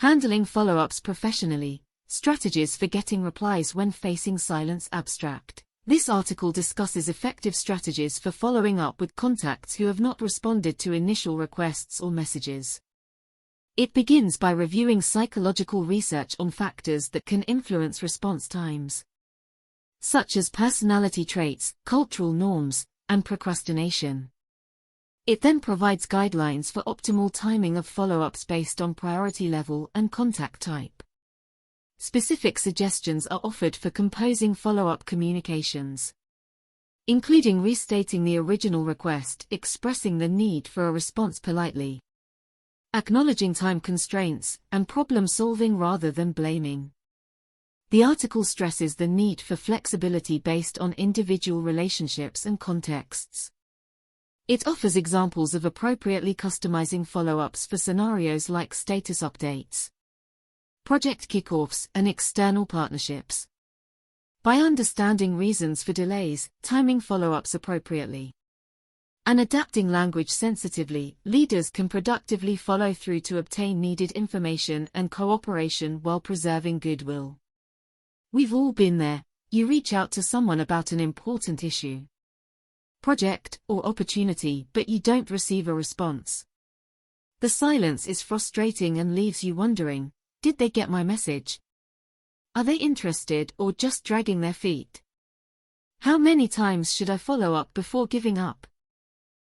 Handling follow-ups professionally. Strategies for getting replies when facing silence. Abstract. This article discusses effective strategies for following up with contacts who have not responded to initial requests or messages. It begins by reviewing psychological research on factors that can influence response times, such as personality traits, cultural norms, and procrastination. It then provides guidelines for optimal timing of follow-ups based on priority level and contact type. Specific suggestions are offered for composing follow-up communications, including restating the original request, expressing the need for a response politely, acknowledging time constraints, and problem-solving rather than blaming. The article stresses the need for flexibility based on individual relationships and contexts. It offers examples of appropriately customizing follow-ups for scenarios like status updates, project kickoffs, and external partnerships. By understanding reasons for delays, timing follow-ups appropriately, and adapting language sensitively, leaders can productively follow through to obtain needed information and cooperation while preserving goodwill. We've all been there. You reach out to someone about an important issue, project, or opportunity, but you don't receive a response. The silence is frustrating and leaves you wondering, did they get my message? Are they interested or just dragging their feet? How many times should I follow up before giving up?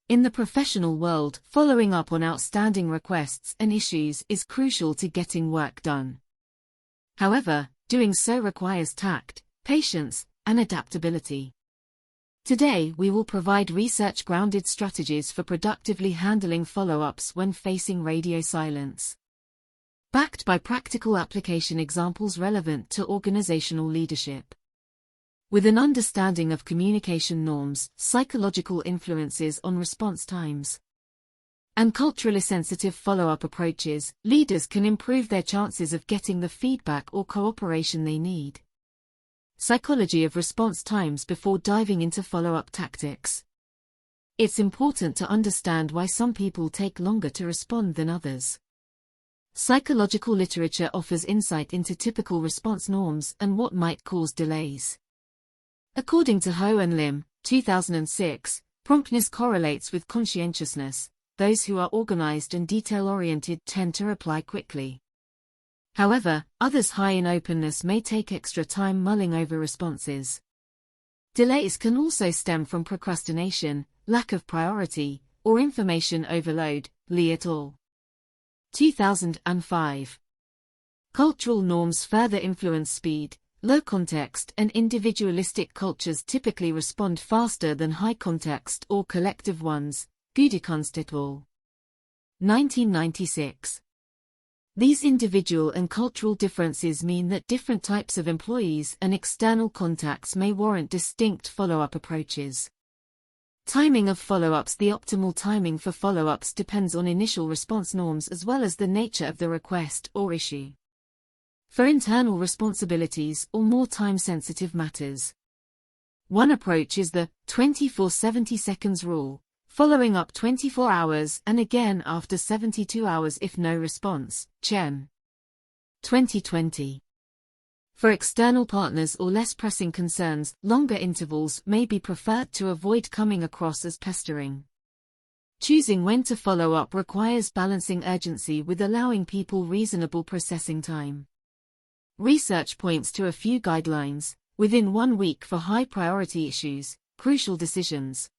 In the professional world, following up on outstanding requests and issues is crucial to getting work done. However, doing so requires tact, patience, and adaptability. Today we will provide research-grounded strategies for productively handling follow-ups when facing radio silence, backed by practical application examples relevant to organizational leadership. With an understanding of communication norms, psychological influences on response times, and culturally sensitive follow-up approaches, leaders can improve their chances of getting the feedback or cooperation they need. Psychology of response times. Before diving into follow-up tactics, it's important to understand why some people take longer to respond than others. Psychological literature offers insight into typical response norms and what might cause delays. According to Ho and Lim, 2006, promptness correlates with conscientiousness. Those who are organized and detail-oriented tend to reply quickly. However, others high in openness may take extra time mulling over responses. Delays can also stem from procrastination, lack of priority, or information overload. Lee et al. 2005. Cultural norms further influence speed. Low context and individualistic cultures typically respond faster than high context or collective ones. Goodwill et al. 1996. These individual and cultural differences mean that different types of employees and external contacts may warrant distinct follow-up approaches. Timing of follow-ups. The optimal timing for follow-ups depends on initial response norms as well as the nature of the request or issue. For internal responsibilities or more time-sensitive matters, one approach is the 24-70 seconds rule, following up 24 hours and again after 72 hours if no response. Chen. 2020. For external partners or less pressing concerns, longer intervals may be preferred to avoid coming across as pestering. Choosing when to follow up requires balancing urgency with allowing people reasonable processing time. Research points to a few guidelines: within 1 week for high-priority issues, crucial decisions,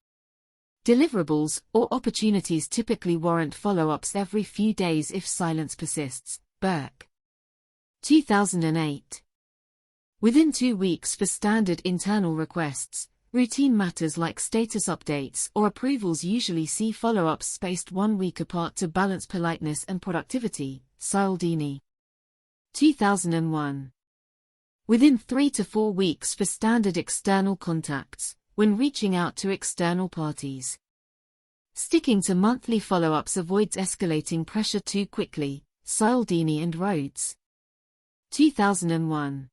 deliverables, or opportunities typically warrant follow-ups every few days if silence persists. Burke. 2008. Within 2 weeks for standard internal requests, routine matters like status updates or approvals usually see follow-ups spaced 1 week apart to balance politeness and productivity. Cialdini. 2001. Within 3 to 4 weeks for standard external contacts, when reaching out to external parties. Sticking to monthly follow-ups avoids escalating pressure too quickly. Cialdini and Rhodes. 2001.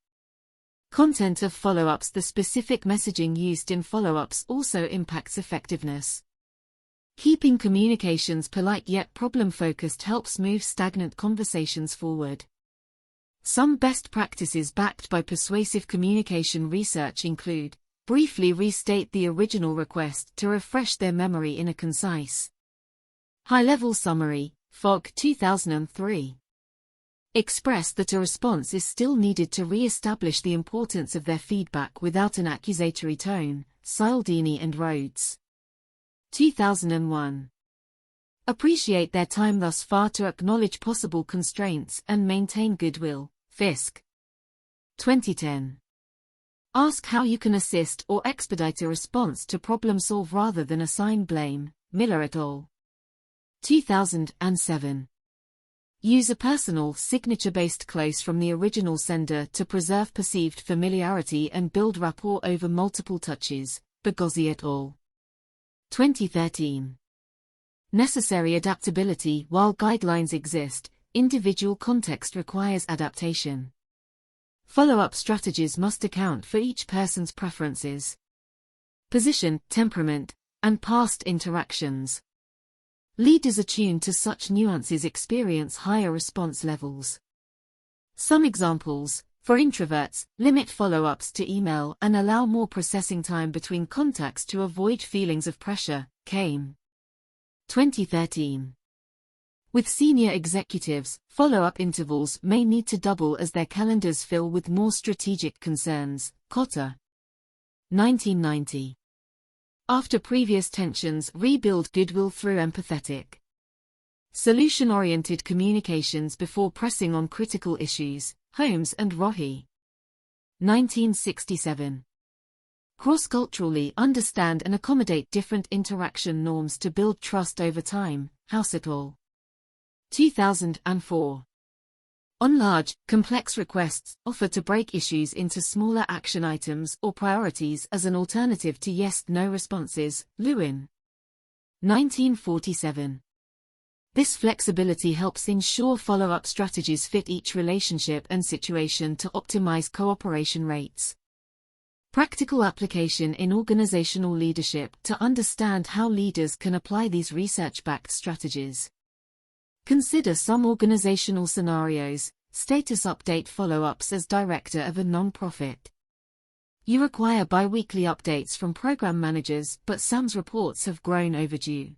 Content of follow-ups. The specific messaging used in follow-ups also impacts effectiveness. Keeping communications polite yet problem-focused helps move stagnant conversations forward. Some best practices backed by persuasive communication research include: briefly restate the original request to refresh their memory in a concise, high-level summary, Fogg 2003. Express that a response is still needed to re-establish the importance of their feedback without an accusatory tone, Cialdini and Rhodes. 2001. Appreciate their time thus far to acknowledge possible constraints and maintain goodwill, Fisk. 2010. Ask how you can assist or expedite a response to problem solve rather than assign blame, Miller et al. 2007. Use a personal, signature-based close from the original sender to preserve perceived familiarity and build rapport over multiple touches, Boghossian et al. 2013. Necessary adaptability. While guidelines exist, individual context requires adaptation. Follow-up strategies must account for each person's preferences, position, temperament, and past interactions. Leaders attuned to such nuances experience higher response levels. Some examples: for introverts, limit follow-ups to email and allow more processing time between contacts to avoid feelings of pressure, Kame. 2013. With senior executives, follow-up intervals may need to double as their calendars fill with more strategic concerns, Cotter. 1990. After previous tensions, rebuild goodwill through empathetic, solution-oriented communications before pressing on critical issues, Holmes and Rohi. 1967. Cross-culturally understand and accommodate different interaction norms to build trust over time, House et al. 2004. On large, complex requests, offer to break issues into smaller action items or priorities as an alternative to yes-no responses, Lewin. 1947. This flexibility helps ensure follow-up strategies fit each relationship and situation to optimize cooperation rates. Practical application in organizational leadership. To understand how leaders can apply these research-backed strategies, consider some organizational scenarios. Status update follow-ups. As director of a non-profit, you require bi-weekly updates from program managers, but SAM's reports have grown overdue.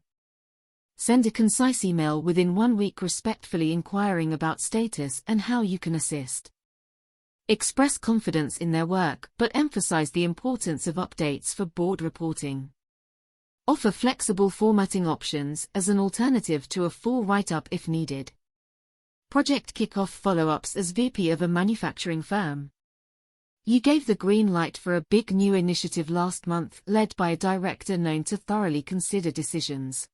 Send a concise email within 1 week respectfully inquiring about status and how you can assist. Express confidence in their work, but emphasize the importance of updates for board reporting. Offer flexible formatting options as an alternative to a full write-up if needed. Project kickoff follow-ups. As VP of a manufacturing firm, you gave the green light for a big new initiative last month, led by a director known to thoroughly consider decisions.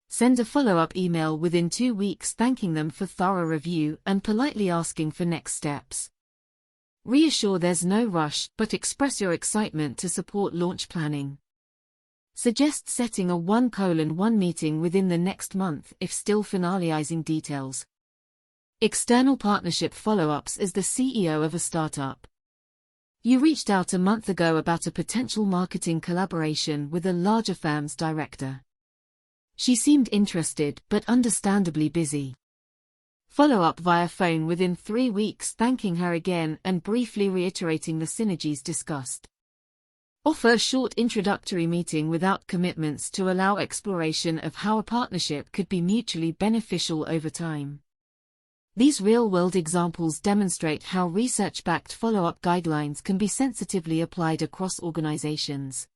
Send a follow-up email within 2 weeks thanking them for thorough review and politely asking for next steps. Reassure there's no rush, but express your excitement to support launch planning. Suggest setting a 1:1 meeting within the next month if still finalizing details. External partnership follow-ups. As the CEO of a startup, you reached out a month ago about a potential marketing collaboration with a larger firm's director. She seemed interested but understandably busy. Follow up via phone within 3 weeks thanking her again and briefly reiterating the synergies discussed. Offer a short introductory meeting without commitments to allow exploration of how a partnership could be mutually beneficial over time. These real-world examples demonstrate how research-backed follow-up guidelines can be sensitively applied across organizations.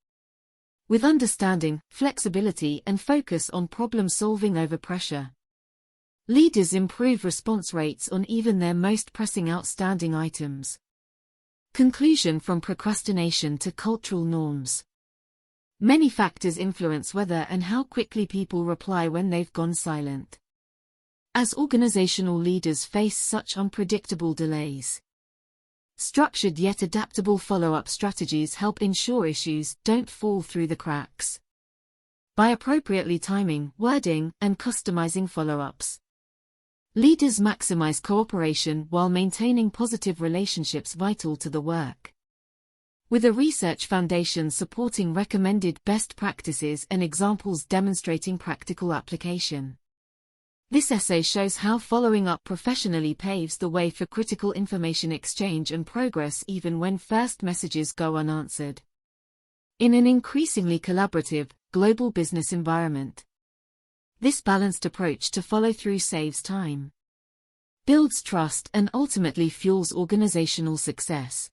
With understanding, flexibility, and focus on problem-solving over pressure, leaders improve response rates on even their most pressing outstanding items. Conclusion: from procrastination to cultural norms, many factors influence whether and how quickly people reply when they've gone silent. As organizational leaders face such unpredictable delays, structured yet adaptable follow-up strategies help ensure issues don't fall through the cracks. By appropriately timing, wording, and customizing follow-ups, leaders maximize cooperation while maintaining positive relationships vital to the work. with a research foundation supporting recommended best practices and examples demonstrating practical application. This essay shows how following up professionally paves the way for critical information exchange and progress even when first messages go unanswered. In an increasingly collaborative, global business environment, this balanced approach to follow-through saves time, builds trust, and ultimately fuels organizational success.